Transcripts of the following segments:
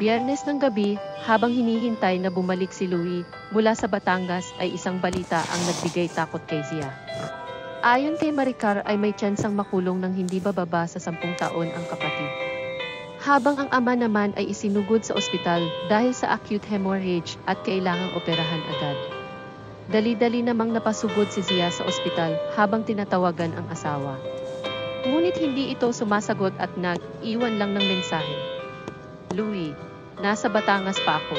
Biyernes ng gabi, habang hinihintay na bumalik si Louie mula sa Batangas ay isang balita ang nagbigay takot kay Zia. Ayon kay Maricar ay may tsansang makulong ng hindi bababa sa 10 taon ang kapatid. Habang ang ama naman ay isinugod sa ospital dahil sa acute hemorrhage at kailangang operahan agad. Dali-dali namang napasugod si Zia sa ospital habang tinatawagan ang asawa. Ngunit hindi ito sumasagot at nag-iwan lang ng mensahe. Louie, nasa Batangas pa ako.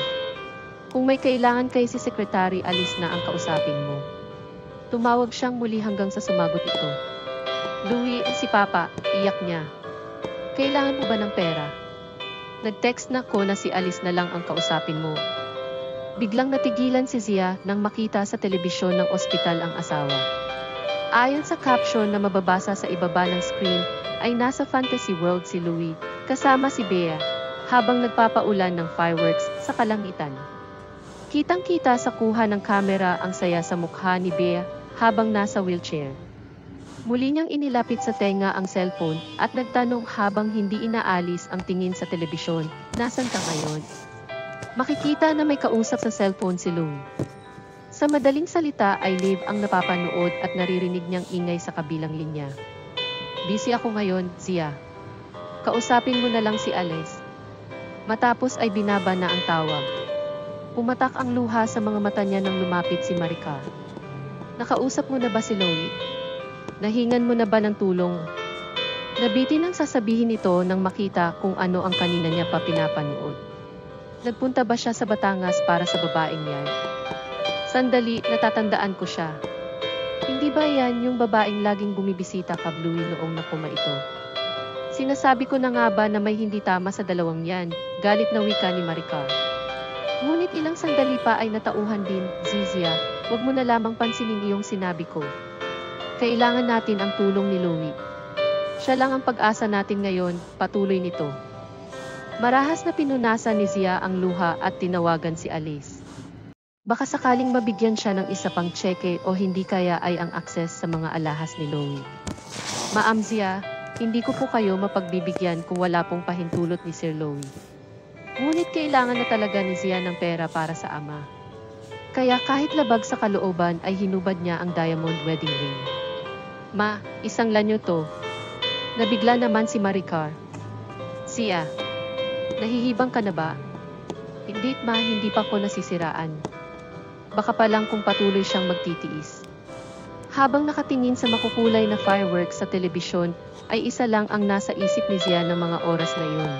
Kung may kailangan kay si Secretary Alice na ang kausapin mo. Tumawag siyang muli hanggang sa sumagot ito. Louie, si Papa, iyak niya. Kailangan mo ba ng pera? Nag-text na ko na si Alice na lang ang kausapin mo. Biglang natigilan si Zia nang makita sa telebisyon ng ospital ang asawa. Ayon sa caption na mababasa sa ibaba ng screen, ay nasa fantasy world si Louie, kasama si Bea, habang nagpapaulan ng fireworks sa kalangitan. Kitang-kita sa kuha ng kamera ang saya sa mukha ni Bea habang nasa wheelchair. Muli niyang inilapit sa tenga ang cellphone at nagtanong habang hindi inaalis ang tingin sa telebisyon, "Nasaan ka ngayon?" Makikita na may kausap sa cellphone si Louie. Sa madaling salita ay live ang napapanood at naririnig niyang ingay sa kabilang linya. "Busy ako ngayon, Zia. Kausapin mo na lang si Alice." Matapos ay binaba na ang tawag. Pumatak ang luha sa mga mata niya nang lumapit si Maricar. "Nakausap mo na ba si Louie? Nahingan mo na ba ng tulong?" Nabitin ang sasabihin ito nang makita kung ano ang kanina niya pa pinapanood. Nagpunta ba siya sa Batangas para sa babaeng yan? Sandali, natatandaan ko siya. Hindi ba yan yung babaeng laging bumibisita kay Louie noong nakuma ito? Sinasabi ko na nga ba na may hindi tama sa dalawang yan, galit na wika ni Maricar. Ngunit ilang sandali pa ay natauhan din, "Zia, wag mo na lamang pansinin iyong sinabi ko. Kailangan natin ang tulong ni Louie. Siya lang ang pag-asa natin ngayon," patuloy nito. Marahas na pinunasan ni Zia ang luha at tinawagan si Alice. Baka sakaling mabigyan siya ng isa pang tseke o hindi kaya ay ang akses sa mga alahas ni Louie. "Ma'am Zia, hindi ko po kayo mapagbibigyan kung wala pong pahintulot ni Sir Louie. Ngunit kailangan na talaga ni Zia ng pera para sa ama. Kaya kahit labag sa kalooban ay hinubad niya ang diamond wedding ring." "Ma, isang lanyo to." Nabigla naman si Maricar. "Zia, nahihibang ka na ba?" "Hindi ma, hindi pa ko nasisiraan. Baka pa lang kung patuloy siyang magtitiis." Habang nakatingin sa makukulay na fireworks sa telebisyon, ay isa lang ang nasa isip ni Zia ng mga oras na yun.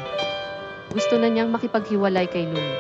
Gusto na niyang makipaghiwalay kay Louie.